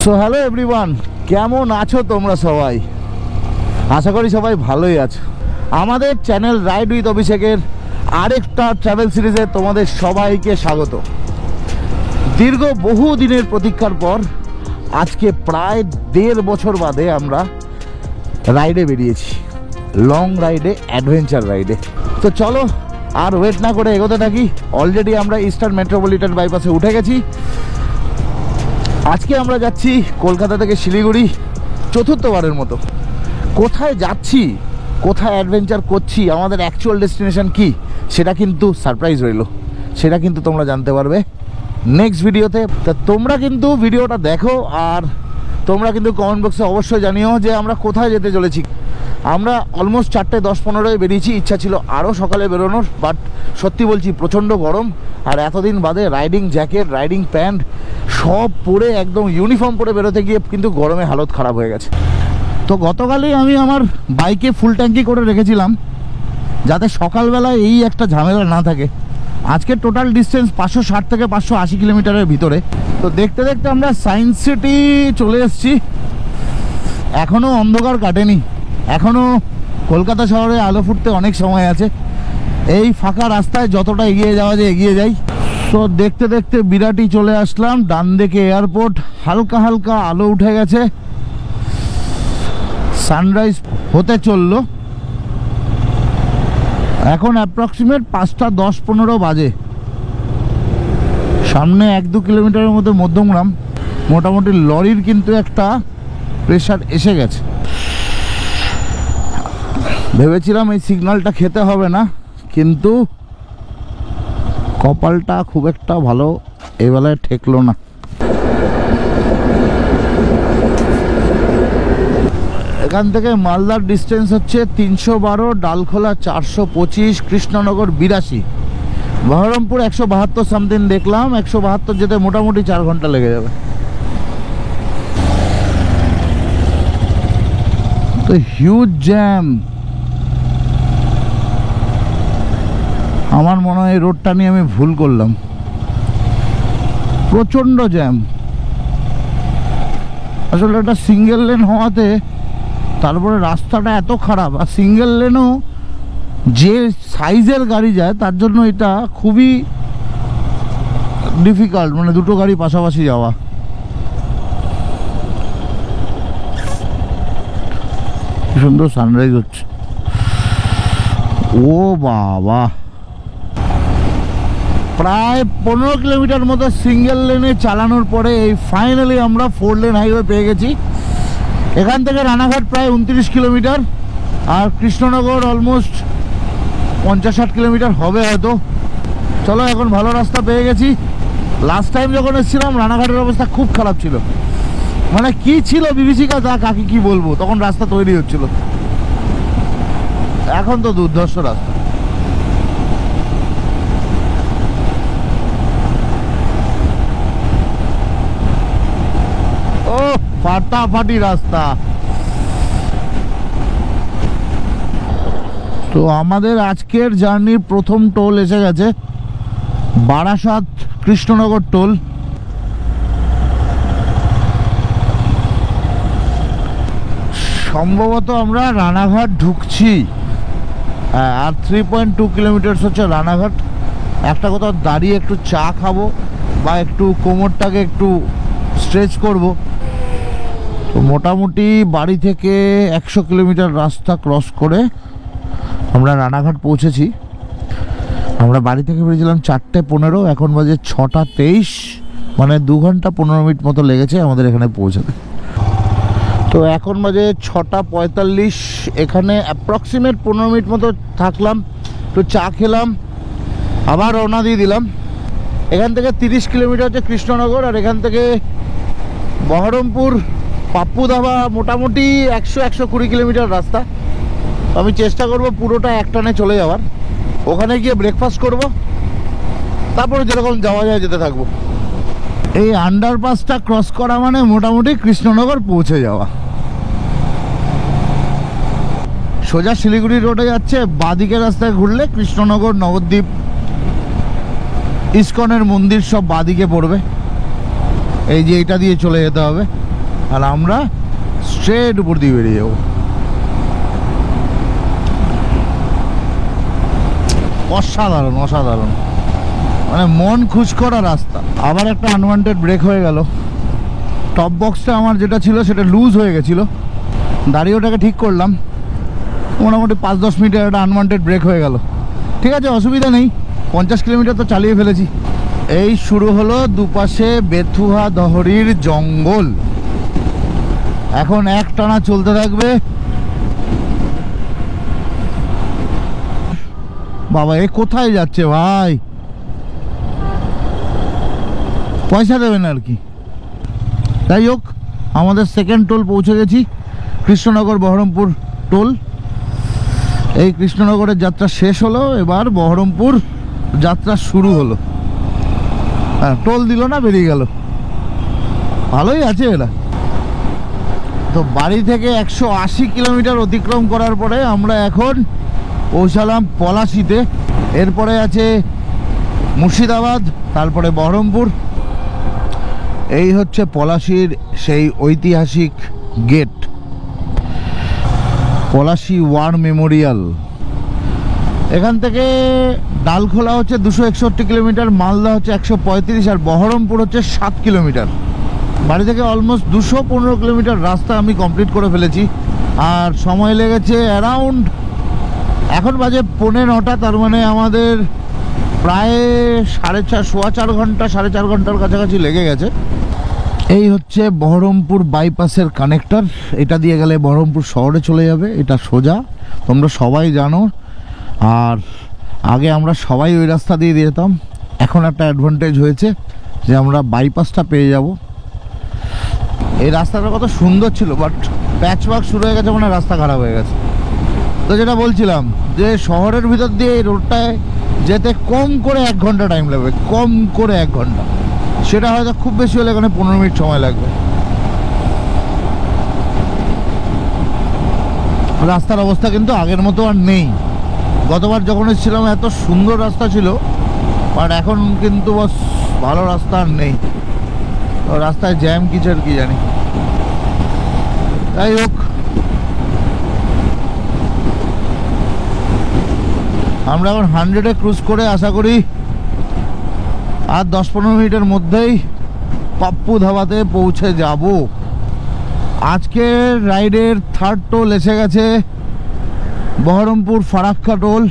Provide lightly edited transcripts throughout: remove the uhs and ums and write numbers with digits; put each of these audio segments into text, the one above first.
So hello everyone, কেমন আছো তোমরা সবাই? আশা করি সবাই ভালোই আছো। আমাদের চ্যানেল রাইড উইথ অভিষেকের আরেকটা ট্রাভেল সিরিজে তোমাদের সবাইকে স্বাগত। দীর্ঘ বহু দিনের প্রতীক্ষার পর আজকে প্রায় 1.5 বছর বাদে আমরা রাইডে বেরিয়েছি, লং রাইডে, অ্যাডভেঞ্চার রাইডে। তো চলো আর ওয়েট না করে এগোতে থাকি। অলরেডি আমরা ইস্টার্ন মেট্রোপলিটন বাইপাসে উঠে গেছি। আজকে আমরা যাচ্ছি কলকাতা থেকে শিলিগুড়ি, চতুর্থবারের মতো। কোথায় যাচ্ছি, কোথায় অ্যাডভেঞ্চার করছি, আমাদের অ্যাকচুয়াল ডেস্টিনেশন কি, সেটা কিন্তু সারপ্রাইজ রইল। সেটা কিন্তু তোমরা জানতে পারবে নেক্সট ভিডিওতে। তা তোমরা কিন্তু ভিডিওটা দেখো, আর তোমরা কিন্তু কমেন্ট বক্সে অবশ্যই জানিও যে আমরা কোথায় যেতে চলেছি। আমরা অলমোস্ট 4:10-15 বেরিয়েছি। ইচ্ছা ছিল আরও সকালে বেরোনোর, বাট সত্যি বলছি প্রচণ্ড গরম। আর এতদিন বাদে রাইডিং জ্যাকেট, রাইডিং প্যান্ট সব পরে একদম ইউনিফর্ম পরে বেরোতে গিয়ে কিন্তু গরমে হালত খারাপ হয়ে গেছে। তো গতকালই আমি আমার বাইকে ফুল ট্যাঙ্কি করে রেখেছিলাম যাতে সকালবেলায় এই একটা ঝামেলা না থাকে। আজকে টোটাল ডিস্টেন্স 560 থেকে 580 কিলোমিটারের ভিতরে। তো দেখতে দেখতে আমরা সায়েন্স সিটি চলে এসেছি। এখনও অন্ধকার কাটেনি, এখনও কলকাতা শহরে আলো ফুটতে অনেক সময় আছে। এই ফাঁকা রাস্তায় যতটা এগিয়ে যাওয়া যায় এগিয়ে যাই। তো দেখতে দেখতে বিরাটি চলে আসলাম। ডান দিকে এয়ারপোর্ট, হালকা হালকা আলো উঠে গেছে, সানরাইজ হতে চললো। এখন অ্যাপ্রক্সিমেট 5:10-15 বাজে। সামনে 1-2 কিলোমিটারের মধ্যে মধ্যমগ্রাম। মোটামুটি লরির কিন্তু একটা প্রেশার এসে গেছে। ভেবেছিলাম এই সিগন্যালটা খেতে হবে না, কিন্তু কপালটা খুব একটা ভালো এই বেলায় ঠেকলো না। এখান থেকে মালদার ডিস্টেন্স হচ্ছে 312, ডালখোলা 425, কৃষ্ণনগর 82, বহরমপুর 172 সামথিং দেখলাম। 172 যেতে মোটামুটি 4 ঘন্টা লেগে যাবে। তো হিউজ জ্যাম। আমার মনে হয় এই রোডটা নিয়ে আমি ভুল করলাম, প্রচণ্ড জ্যাম। আসলে এটা সিঙ্গেল লেন হওয়াতে তারপরে রাস্তাটা এত খারাপ, আর সিঙ্গেল লেনও যে সাইজের গাড়ি যায় তার জন্য এটা খুবই ডিফিকাল্ট, মানে দুটো গাড়ি পাশাপাশি যাওয়া। কি সুন্দর সানরাইজ হচ্ছে, ও বাবা। প্রায় 15 কিলোমিটার মতো সিঙ্গেল লেনে চালানোর পরে এই ফাইনালি আমরা 4 লেন হাইওয়ে পেয়ে গেছি। এখান থেকে রানাঘাট প্রায় 29 কিলোমিটার, আর কৃষ্ণনগর অলমোস্ট 50-60 কিলোমিটার হবে হয়তো। চলো, এখন ভালো রাস্তা পেয়ে গেছি। লাস্ট টাইম যখন এসেছিলাম রানাঘাটের অবস্থা খুব খারাপ ছিল, মানে কি ছিল বিভীষিকা, তা কাকে কি বলবো। তখন রাস্তা তৈরি হচ্ছিল, এখন তো দুর্ধর্ষ রাস্তা। ও ফাটাফাটি রাস্তা। তো আমাদের আজকের জার্নির প্রথম টোল এসে গেছে, বারাসাত কৃষ্ণনগর টোল। সম্ভবত আমরা রানাঘাট ঢুকছি। আর 3.2 কিলোমিটার হচ্ছে রানাঘাট। একটা কোথাও দাঁড়িয়ে একটু চা খাবো বা একটু কোমরটাকে একটু স্ট্রেচ করব। তো মোটামুটি বাড়ি থেকে 100 কিলোমিটার রাস্তা ক্রস করে আমরা রানাঘাট পৌঁছেছি। আমরা বাড়ি থেকে বেরিয়েছিলাম 4:15, এখন বাজে 6:23, মানে 2 ঘন্টা 15 মিনিট মতো লেগেছে আমাদের এখানে পৌঁছাতে। তো এখন বাজে 6:45, এখানে অ্যাপ্রক্সিমেট 15 মিনিট মতো থাকলাম, একটু চা খেলাম, আবার রওনা দিয়ে দিলাম। এখান থেকে 30 কিলোমিটার হচ্ছে কৃষ্ণনগর, আর এখান থেকে বহরমপুর পাপ্পু ধাবা মোটামুটি 100-120 কিলোমিটার রাস্তা। আমি চেষ্টা করব পুরোটা একটানে চলে যাওয়ার। ওখানে গিয়ে ব্রেকফাস্ট করব, তারপরে যেরকম যাওয়া যায় যেতে থাকবো। এই আন্ডারপাসটা ক্রস করা মানে মোটামুটি কৃষ্ণনগর পৌঁছে যাওয়া। সোজা শিলিগুড়ি রোডে যাচ্ছে, বাঁদিকের রাস্তায় ঘুরলে কৃষ্ণনগর, নবদ্বীপ, ইস্কনের মন্দির সব বাঁদিকে পড়বে। এই যে এটা দিয়ে চলে যেতে হবে। আর আমরা স্ট্রেট উপর দিয়ে বেরিয়ে যাবো। অসাধারণ অসাধারণ, মানে মন খুশ করা রাস্তা। আবার একটা আনওয়ান্টেড ব্রেক হয়ে গেল। টপ বক্সটা আমার যেটা ছিল সেটা লুজ হয়ে গেছিলো, দাঁড়িয়ে ওটাকে ঠিক করলাম। মোটামুটি 5-10 মিনিটের একটা আনওয়ান্টেড ব্রেক হয়ে গেল। ঠিক আছে, অসুবিধা নেই, 50 কিলোমিটার তো চালিয়ে ফেলেছি। এই শুরু হলো দুপাশে বেথুয়া দহরির জঙ্গল। এখন একটানা চলতে থাকবে। বাবা এ কোথায় যাচ্ছে ভাই? পয়সা দেবেন আর কি। যাই হোক, আমাদের সেকেন্ড টোল পৌঁছে গেছি, কৃষ্ণনগর বহরমপুর টোল। এই কৃষ্ণনগরের যাত্রা শেষ হলো, এবার বহরমপুর যাত্রা শুরু হলো। হ্যাঁ, টোল দিল না, বেরিয়ে গেল, ভালোই আছে এরা। তো বাড়ি থেকে 180 কিলোমিটার অতিক্রম করার পরে আমরা এখন পৌঁছালাম পলাশিতে। এরপরে আছে মুর্শিদাবাদ, তারপরে বহরমপুর। এই হচ্ছে পলাশির সেই ঐতিহাসিক গেট, পলাশি ওয়ার মেমোরিয়াল। এখান থেকে ডালখোলা হচ্ছে 261 কিলোমিটার, মালদা হচ্ছে 135, আর বহরমপুর হচ্ছে 7 কিলোমিটার। বাড়ি থেকে অলমোস্ট 215 কিলোমিটার রাস্তা আমি কমপ্লিট করে ফেলেছি। আর সময় লেগেছে অ্যারাউন্ড, এখন বাজে 4:45, তার মানে আমাদের প্রায় 4.5 ঘন্টা 4.5 ঘন্টার কাছাকাছি লেগে গেছে। এই হচ্ছে বহরমপুর বাইপাসের কানেক্টর। এটা দিয়ে গেলে বহরমপুর শহরে চলে যাবে, এটা সোজা, তোমরা সবাই জানো। আর আগে আমরা সবাই ওই রাস্তা দিয়ে যেতাম, এখন একটা অ্যাডভান্টেজ হয়েছে যে আমরা বাইপাসটা পেয়ে যাব। এই রাস্তাটা কত সুন্দর ছিল, বাট প্যাচ ওয়ার্ক শুরু হয়ে গেছে, মানে রাস্তা খারাপ হয়ে গেছে। তো যেটা বলছিলাম যে শহরের ভিতর দিয়ে এই রোডটায় যেতে কম করে 1 ঘন্টা টাইম লাগবে, কম করে 1 ঘন্টা। সেটা হয়তো খুব বেশি হলে এখানে 15 মিনিট সময় লাগবে। রাস্তার অবস্থা কিন্তু আগের মতো আর নেই। গতবার যখন এসেছিলাম এত সুন্দর রাস্তা ছিল, বাট এখন কিন্তু বস ভালো রাস্তা আর নেই। রাস্তায় জ্যাম কিসের কি জানি। যাই হোক, আমরা এখন 100-এ ক্রুজ করে আশা করি আর 10-15 মিনিটের মধ্যেই পাপ্পু ধাবাতে পৌঁছে যাব। আজকের রাইডের থার্ড টোল এসে গেছে, বহরমপুর ফারাক্কা টোল।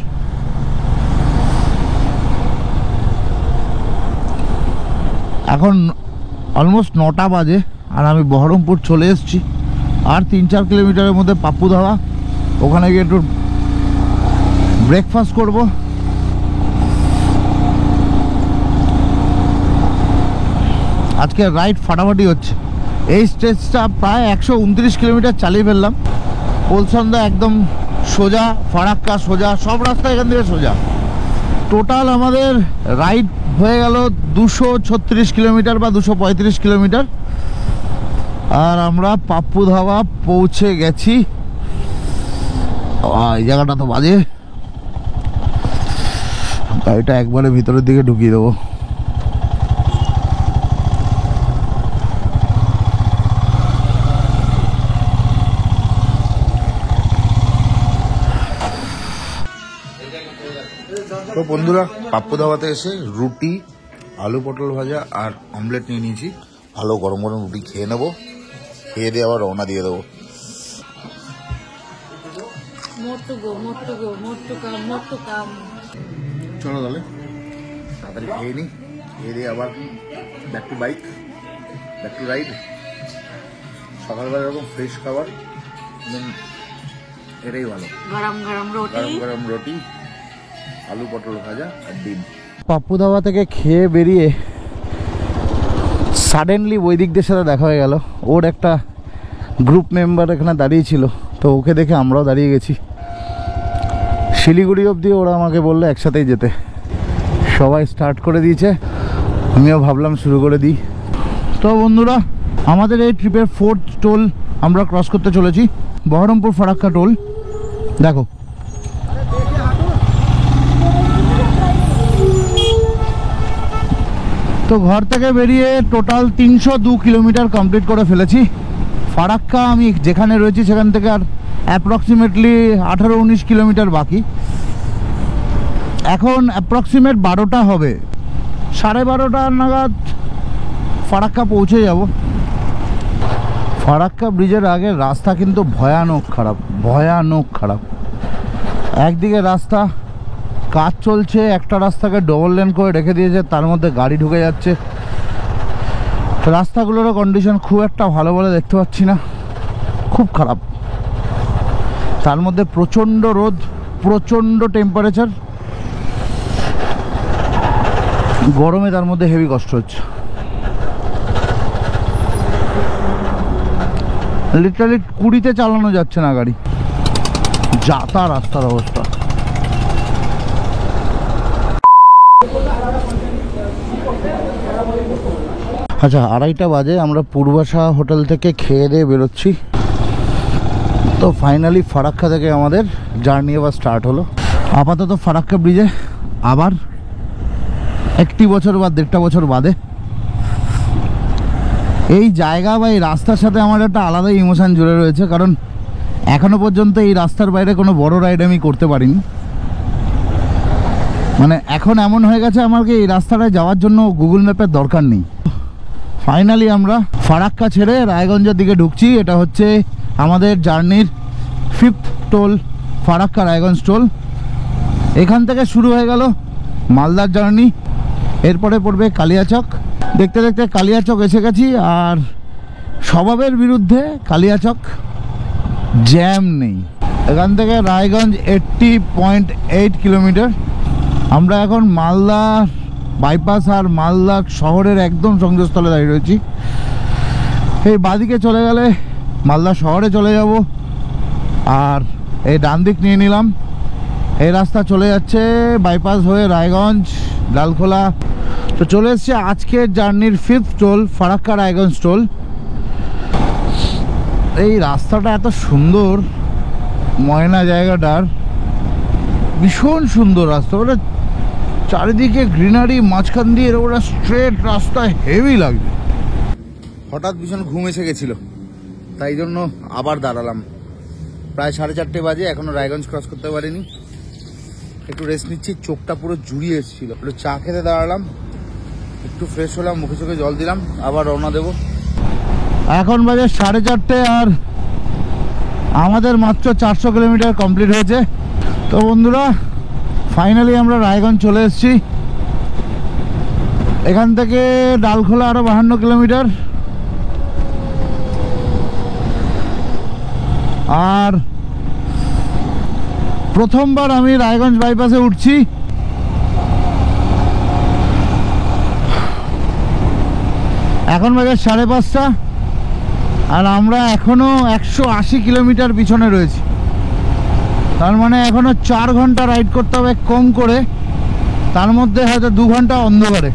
এখন অলমোস্ট 9টা বাজে আর আমি বহরমপুর চলে এসেছি। আর 3-4 কিলোমিটারের মধ্যে পাপ্পু ধাবা, ওখানে গিয়ে একটু ব্রেকফাস্ট করব। আজকে রাইড ফাটাফাটি হচ্ছে। এই স্ট্রেচটা প্রায় 129 কিলোমিটার চালিয়ে ফেললাম। পোলসন্দা একদম সোজা, ফারাক্কা সোজা, সব রাস্তা এখান থেকে সোজা। টোটাল আমাদের রাইড হয়ে গেল 236 কিলোমিটার বা 235 কিলোমিটার। আর আমরা পাপ্পু ধাবা পৌঁছে গেছি। এই জায়গাটা তো বাজে, গাড়িটা একবারে ভিতরের দিকে ঢুকিয়ে দেবো। তো বন্ধুরা, পাপ্পু ধাবাতে এসে রুটি, আলু পটল ভাজা আর অমলেট নিয়ে নিয়েছি। ভালো গরম গরম রুটি খেয়ে নেবো, খেয়ে দিয়ে আবার রওনা দিয়ে দেবো। চলো তাহলে তাড়াতাড়ি খেয়ে নিই, খেয়ে দিয়ে আবার back to bike, back to ride. সকালবেলা এরকম ফ্রেশ খাবার এটাই ভালো। গরম গরম রুটি, আলু পটল ভাজা আর ডিম। পাপ্পু ধাবা থেকে খেয়ে বেরিয়ে সাডেনলি বৈদিকদের সাথে দেখা হয়ে গেল। ওর একটা গ্রুপ মেম্বার এখানে দাঁড়িয়ে ছিল, তো ওকে দেখে আমরাও দাঁড়িয়ে গেছি। শিলিগুড়ি অবধি ওরা আমাকে বললো একসাথেই যেতে। সবাই স্টার্ট করে দিয়েছে, আমিও ভাবলাম শুরু করে দিই। তো বন্ধুরা, আমাদের এই ট্রিপের 4th টোল আমরা ক্রস করতে চলেছি, বহরমপুর ফারাক্কা টোল। দেখো তো ঘর থেকে বেরিয়ে টোটাল 302 কিলোমিটার কমপ্লিট করে ফেলেছি। ফারাক্কা আমি যেখানে রয়েছি সেখান থেকে আর অ্যাপ্রক্সিমেটলি 18-19 কিলোমিটার বাকি। এখন অ্যাপ্রক্সিমেট 12টা হবে, 12:30 নাগাদ ফারাক্কা পৌঁছে যাব। ফারাক্কা ব্রিজের আগে রাস্তা কিন্তু ভয়ানক খারাপ, ভয়ানক খারাপ। একদিকে রাস্তা কাজ চলছে, একটা রাস্তাকে ডবল লেন করে রেখে দিয়েছে, তার মধ্যে গাড়ি ঢুকে যাচ্ছে। রাস্তাগুলোরও কন্ডিশন খুব একটা ভালো বলে দেখতে পাচ্ছি না, খুব খারাপ। তার মধ্যে প্রচণ্ড রোদ, প্রচণ্ড টেম্পারেচার, গরমে তার মধ্যে হেভি কষ্ট হচ্ছে। লিটারালি 20-তে চালানো যাচ্ছে না গাড়ি, যা তা রাস্তার অবস্থা। আচ্ছা, 2:30 বাজে, আমরা পূর্বাশা হোটেল থেকে খেয়ে দিয়ে বেরোচ্ছি। তো ফাইনালি ফারাক্কা থেকে আমাদের জার্নি আবার স্টার্ট হলো। আপাতত ফারাক্কা ব্রিজে আবার 1 বছর বা 1.5 বছর বাদে এই জায়গা বা এই রাস্তার সাথে আমার একটা আলাদা ইমোশন জুড়ে রয়েছে, কারণ এখনো পর্যন্ত এই রাস্তার বাইরে কোনো বড় রাইড আমি করতে পারিনি। মানে এখন এমন হয়ে গেছে আমাকে এই রাস্তাটায় যাওয়ার জন্য গুগল ম্যাপের দরকার নেই। ফাইনালি আমরা ফারাক্কা ছেড়ে রায়গঞ্জের দিকে ঢুকছি। এটা হচ্ছে আমাদের জার্নির 5th toll, Farakka Raiganj toll. এখান থেকে শুরু হয়ে গেল মালদার জার্নি, এরপরে পড়বে কালিয়াচক। দেখতে দেখতে কালিয়াচক এসে গেছি, আর স্বভাবের বিরুদ্ধে কালিয়াচক জ্যাম নেই। এখান থেকে রায়গঞ্জ 80.8 কিলোমিটার। আমরা এখন মালদা বাইপাস আর মালদা শহরের একদম সংযোগস্থলে দাঁড়িয়ে রয়েছি। এই বাঁদিকে চলে গেলে মালদা শহরে চলে যাব, আর এই ডান দিক নিয়ে নিলাম, এই রাস্তা চলে যাচ্ছে বাইপাস হয়ে রায়গঞ্জ, ডালখোলা। তো চলে এসছে আজকের জার্নির 5th toll, Farakka Raiganj toll. এই রাস্তাটা এত সুন্দর, ময়না জায়গাটার ভীষণ সুন্দর রাস্তা, ওটা চারিদিকে গ্রিনারি, মাঝখান দিয়ে ওটা স্ট্রেট রাস্তা, হেভি লাগবে। হঠাৎ ভীষণ ঘুম এসে গেছিল, তাই জন্য আবার দাঁড়ালাম। প্রায় 4:30 বাজে, এখনো রায়গঞ্জ ক্রস করতে পারিনি। একটু রেস্ট নিচ্ছি, চোখটা পুরো জুড়িয়ে এসেছিল। একটু চা খেতে দাঁড়ালাম, একটু ফ্রেশ হলাম, মুখে চোখে জল দিলাম, আবার রওনা দেব। এখন বাজে 4:30, আর আমাদের মাত্র 400 কিলোমিটার কমপ্লিট হয়েছে। তো বন্ধুরা, ফাইনালি আমরা রায়গঞ্জ চলে এসেছি। এখান থেকে ডালখোলা আরো 52 কিলোমিটার। আর প্রথমবার আমি রায়গঞ্জ বাইপাসে উঠছি। এখন বাজে 5:30, আর আমরা এখনো 180 কিলোমিটার পিছনে রয়েছি। তার মানে এখনো 4 ঘন্টা রাইড করতে হবে কম করে, তার মধ্যে হয়তো 2 ঘন্টা অন্ধকারে।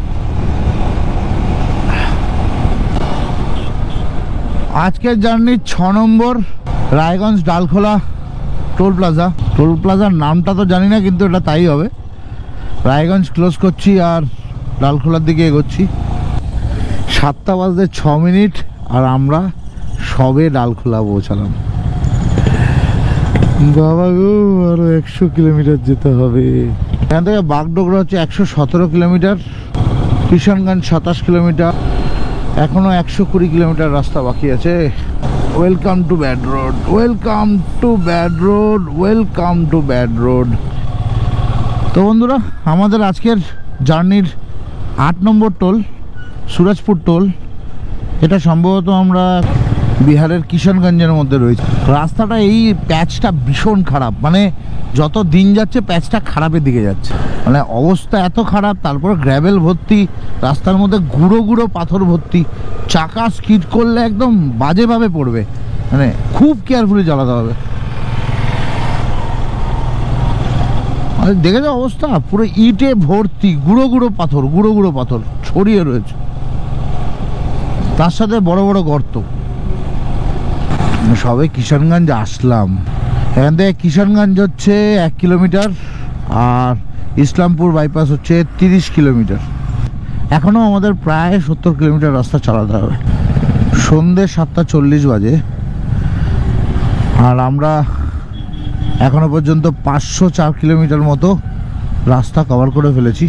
আজকের জার্নির 6 নম্বর Raiganj Dalkhola toll plaza. Toll প্লাজার নামটা তো জানি না, কিন্তু এটা তাই হবে। রায়গঞ্জ ক্লোজ করছি আর ডালখোলার দিকে এগোচ্ছি। 7:06, আর আমরা সবে ডালখোলা পৌঁছালাম। বাবা গো, আরো 100 কিলোমিটার যেতে হবে। এখান থেকে বাগডোগরা হচ্ছে 117 কিলোমিটার, কিষানগঞ্জ 27 কিলোমিটার, এখনো 120 কিলোমিটার রাস্তা বাকি আছে। Welcome to bad road, welcome to bad road, welcome to bad road. তো বন্ধুরা, আমাদের আজকের জার্নির 8 নম্বর টোল সুরজপুর টোল। এটা সম্ভবত আমরা বিহারের কিষানগঞ্জের মধ্যে রয়েছে। রাস্তাটা, এই প্যাচটা ভীষণ খারাপ, মানে যত দিন যাচ্ছে প্যাচটা খারাপের দিকে যাচ্ছে। মানে অবস্থা এত খারাপ, তারপর গ্র্যাভেল ভর্তি, রাস্তার মধ্যে গুঁড়ো গুঁড়ো পাথর ভর্তি, চাকা স্কিড করলে একদম বাজেভাবে পড়বে। মানে খুব কেয়ারফুলি চালাতে হবে। দেখেছো অবস্থা, পুরো ইটে ভর্তি, গুঁড়ো গুঁড়ো পাথর, গুঁড়ো গুঁড়ো পাথর ছড়িয়ে রয়েছে, তার সাথে বড় বড় গর্ত। সবে কিষানগঞ্জ আসলাম। এখান থেকে কিষানগঞ্জ হচ্ছে 1 কিলোমিটার, আর ইসলামপুর বাইপাস হচ্ছে 30 কিলোমিটার। এখনো আমাদের প্রায় 70 কিলোমিটার রাস্তা চালাতে হবে। সন্ধ্যে 7:40 বাজে। আর আমরা এখনো পর্যন্ত 504 কিলোমিটার মতো রাস্তা কভার করে ফেলেছি।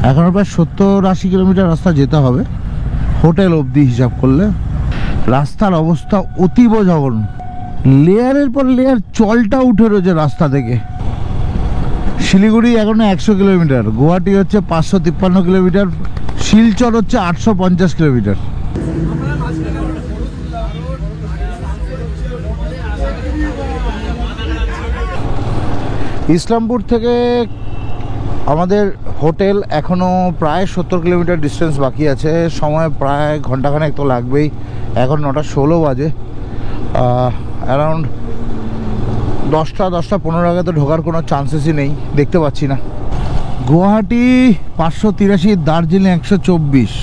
এখনো প্রায় 70-80 কিলোমিটার রাস্তা যেতে হবে হোটেল অবধি হিসাব করলে। রাস্তার অবস্থা অতীব জঘন্য, লেয়ারের পর লেয়ার জলটা উঠে রয়েছে রাস্তা থেকে। শিলিগুড়ি এখনো 100 কিলোমিটার, গুয়াহাটি হচ্ছে 553 কিলোমিটার, শিলচর হচ্ছে 850 কিলোমিটার। ইসলামপুর থেকে আমাদের হোটেল এখনও প্রায় 70 কিলোমিটার ডিস্টেন্স বাকি আছে। সময় প্রায় ঘন্টাখানেক তো লাগবেই। এখন 9:16 বাজে। অ্যারাউন্ড 10টা-10টা 15 আগে তো ঢোকার কোনো চান্সেসই নেই, দেখতে পাচ্ছি না। গুয়াহাটি 583, দার্জিলিং 124।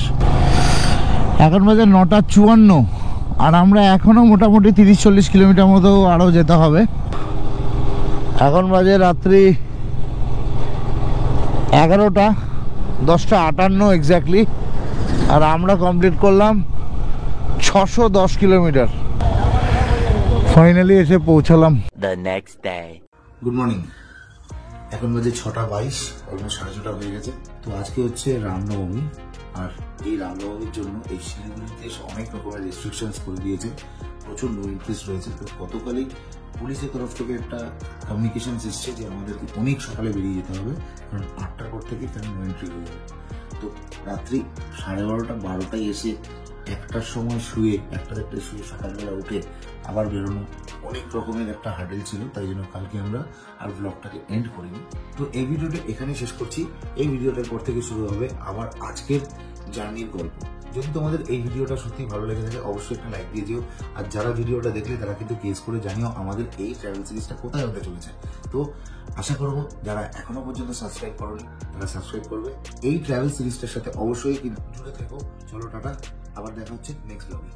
এখন বাজে 9:54, আর আমরা এখনও মোটামুটি 30-40 কিলোমিটার মতো আরও যেতে হবে। এখন বাজে রাত্রি 11টা, 10:58 এক্স্যাক্টলি। আর আমরা কমপ্লিট করলাম 610 কিলোমিটার। ফাইনালি এসে পৌঁছালাম। Good morning. এখন বাজে 6:22, অলমোস্ট 6:30 হয়ে গেছে। তো আজকে হচ্ছে রামনবমী, আর এই রামনবমীর জন্য এই শিলিগুড়িতে অনেক রকমের রেস্ট্রিকশনস করে দিয়েছে, প্রচুর নো এন্ট্রিস রয়েছে। তো গতকালই পুলিশের তরফ থেকে একটা কমিউনিকেশন এসছে যে আমাদেরকে অনেক সকালে বেরিয়ে যেতে হবে, কারণ 8টার পর থেকে তারা নো এন্ট্রি হয়ে যাবে। তো রাত্রি 12:30-12টায় এসে 1টার সময় শুয়ে, 1টা-1টায় শুয়ে সকালবেলা উঠে আবার বেরোনো অনেক রকমের একটা হার্ডেল ছিল, তাই জন্য কালকে আমরা আর ব্লগটাকে এন্ড করিনি। তো এই ভিডিওটা এখানে শেষ করছি। এই ভিডিওটার পর থেকে শুরু হবে আবার আজকের জার্নির গল্প। যদি তোমাদের এই ভিডিওটা সত্যি ভালো লেগে থাকে অবশ্যই একটা লাইক দিয়ে দিও। আর যারা ভিডিওটা দেখলে তারা কিন্তু গেস করে জানিও আমাদের এই ট্রাভেল সিরিজটা কোথায় হতে চলেছে। তো আশা করবো যারা এখনো পর্যন্ত সাবস্ক্রাইব করোনি তারা সাবস্ক্রাইব করবে। এই ট্রাভেল সিরিজটার সাথে অবশ্যই কিন্তু জুড়ে থেকো। চলো টাটা, আবার দেখা হচ্ছে নেক্সট ব্লগে।